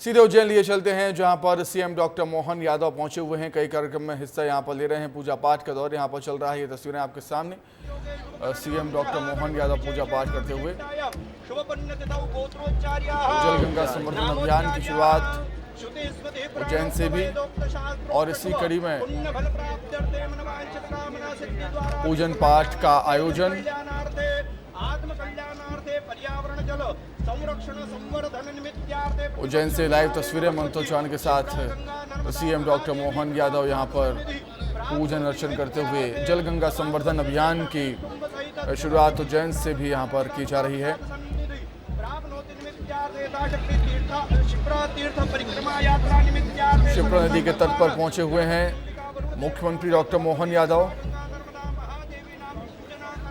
सीधे उज्जैन लिए चलते हैं, जहां पर सीएम डॉक्टर मोहन यादव पहुंचे हुए हैं। कई कार्यक्रम में हिस्सा यहां पर ले रहे हैं। पूजा पाठ का दौर यहां पर चल रहा है। ये तस्वीरें आपके सामने सीएम डॉक्टर मोहन यादव पूजा पाठ करते हुए। जल गंगा संवर्धन अभियान की शुरुआत उज्जैन से भी, और इसी कड़ी में पूजन पाठ का आयोजन। उज्जैन से लाइव तस्वीरें मंत्रोच्चारण के साथ सीएम डॉक्टर मोहन यादव यहां पर पूजन अर्चन करते हुए जल गंगा संवर्धन अभियान की शुरुआत उज्जैन से भी यहां पर की जा रही है। शिप्रा नदी के तट पर पहुंचे हुए हैं मुख्यमंत्री डॉक्टर मोहन यादव।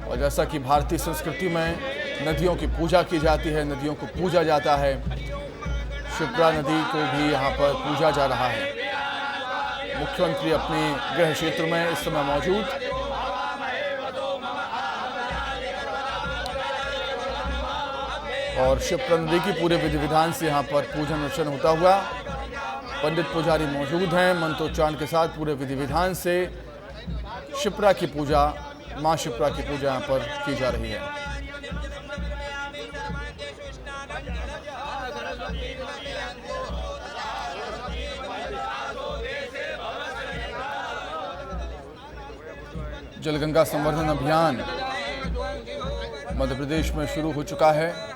और जैसा कि भारतीय संस्कृति में नदियों की पूजा की जाती है, नदियों को पूजा जाता है, शिप्रा नदी को भी यहाँ पर पूजा जा रहा है। मुख्यमंत्री अपने गृह क्षेत्र में इस समय मौजूद। और शिप्रा नदी की पूरे विधि विधान से यहाँ पर पूजन अर्चन होता हुआ। पंडित पुजारी मौजूद हैं, मंत्रोच्चारण के साथ पूरे विधि विधान से शिप्रा की पूजा, मां शिप्रा की पूजा यहाँ पर की जा रही है। जल गंगा संवर्धन अभियान मध्य प्रदेश में शुरू हो चुका है।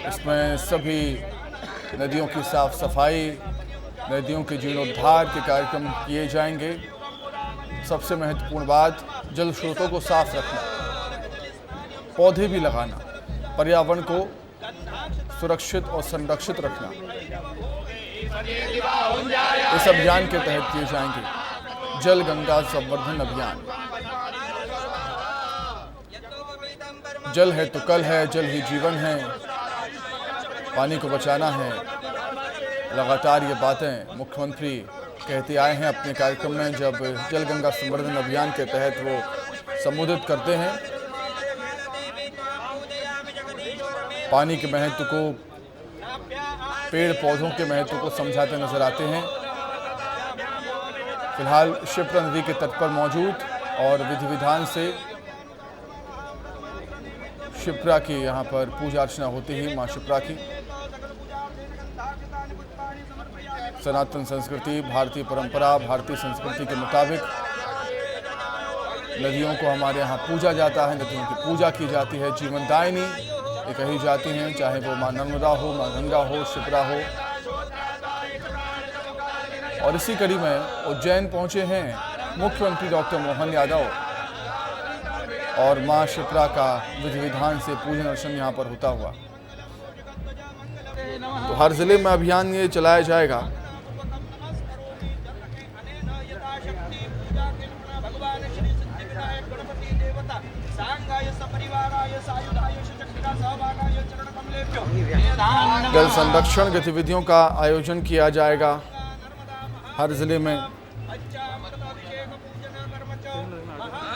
इसमें सभी नदियों की साफ सफाई, नदियों के जीर्णोद्धार के कार्यक्रम किए जाएंगे। सबसे महत्वपूर्ण बात, जल स्रोतों को साफ रखना, पौधे भी लगाना, पर्यावरण को सुरक्षित और संरक्षित रखना इस अभियान के तहत किए जाएंगे। जल गंगा संवर्धन अभियान। जल है तो कल है, जल ही जीवन है, पानी को बचाना है। लगातार ये बातें मुख्यमंत्री कहते आए हैं अपने कार्यक्रम में। जब जल गंगा संवर्धन अभियान के तहत वो संबोधित करते हैं, पानी के महत्व को, पेड़ पौधों के महत्व को समझाते नजर आते हैं। फिलहाल शिप्रा नदी के तट पर मौजूद और विधि विधान से शिप्रा की यहाँ पर पूजा अर्चना होती है। मां शिप्रा की सनातन संस्कृति, भारतीय परंपरा, भारतीय संस्कृति के मुताबिक नदियों को हमारे यहाँ पूजा जाता है। नदियों की पूजा की जाती है, जीवनदायिनी ये कही जाती हैं, चाहे वो मां नर्मदा हो, मां गंगा हो, शिप्रा हो। और इसी कड़ी में उज्जैन पहुंचे हैं मुख्यमंत्री डॉक्टर मोहन यादव, और मां शिप्रा का विधि विधान से पूजन अर्चन यहां पर होता हुआ। तो हर जिले में अभियान ये चलाया जाएगा। जल संरक्षण गतिविधियों का आयोजन किया जाएगा हर जिले में।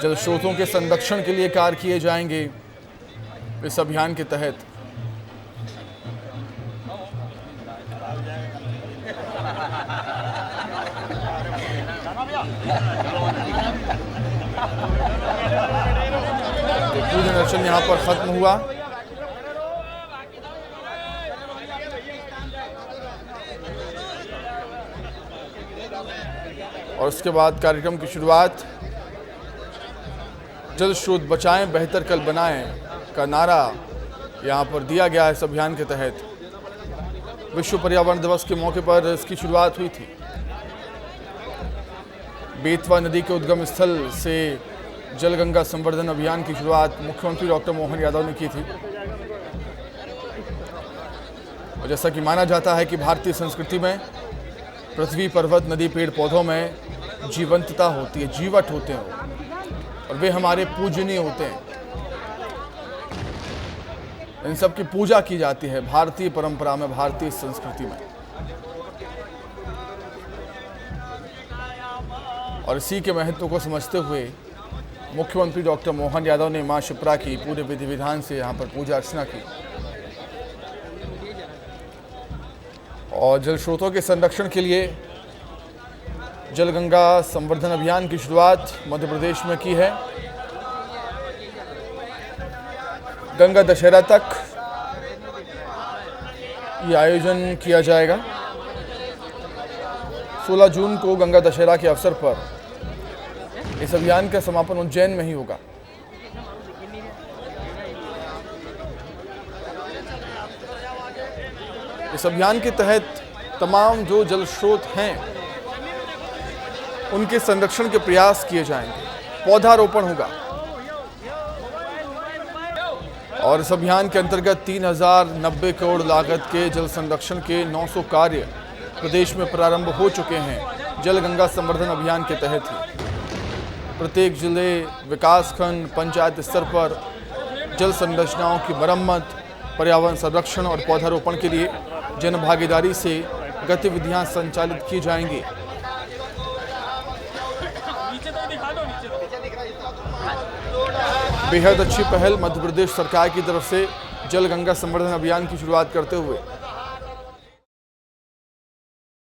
जल स्रोतों के संरक्षण के लिए कार्य किए जाएंगे इस अभियान के तहत। पूजन अर्चन यहाँ पर खत्म हुआ। और उसके बाद कार्यक्रम की शुरुआत जल स्रोत बचाएं, बेहतर कल बनाएं का नारा यहाँ पर दिया गया है इस अभियान के तहत। विश्व पर्यावरण दिवस के मौके पर इसकी शुरुआत हुई थी। बेतवा नदी के उद्गम स्थल से जल गंगा संवर्धन अभियान की शुरुआत मुख्यमंत्री डॉक्टर मोहन यादव ने की थी। और जैसा कि माना जाता है कि भारतीय संस्कृति में पृथ्वी, पर्वत, नदी, पेड़ पौधों में जीवंतता होती है, जीवट होते हैं और वे हमारे पूजनीय होते हैं। इन सब की पूजा की जाती है भारतीय परंपरा में, भारतीय संस्कृति में। और इसी के महत्व को समझते हुए मुख्यमंत्री डॉक्टर मोहन यादव ने मां शिप्रा की पूरे विधि विधान से यहाँ पर पूजा अर्चना की। और जल स्रोतों के संरक्षण के लिए जल गंगा संवर्धन अभियान की शुरुआत मध्य प्रदेश में की है। गंगा दशहरा तक ये आयोजन किया जाएगा। 16 जून को गंगा दशहरा के अवसर पर इस अभियान का समापन उज्जैन में ही होगा। इस अभियान के तहत तमाम जो जल स्रोत हैं उनके संरक्षण के प्रयास किए जाएंगे। पौधारोपण होगा और इस अभियान के अंतर्गत 3090 करोड़ लागत के जल संरक्षण के 900 कार्य प्रदेश में प्रारंभ हो चुके हैं। जल गंगा संवर्धन अभियान के तहत ही प्रत्येक जिले, विकासखंड, पंचायत स्तर पर जल संरचनाओं की मरम्मत, पर्यावरण संरक्षण और पौधारोपण के लिए जन भागीदारी से गतिविधियां संचालित की जाएंगी। बेहद अच्छी पहल मध्य प्रदेश सरकार की तरफ से जल गंगा संवर्धन अभियान की शुरुआत करते हुए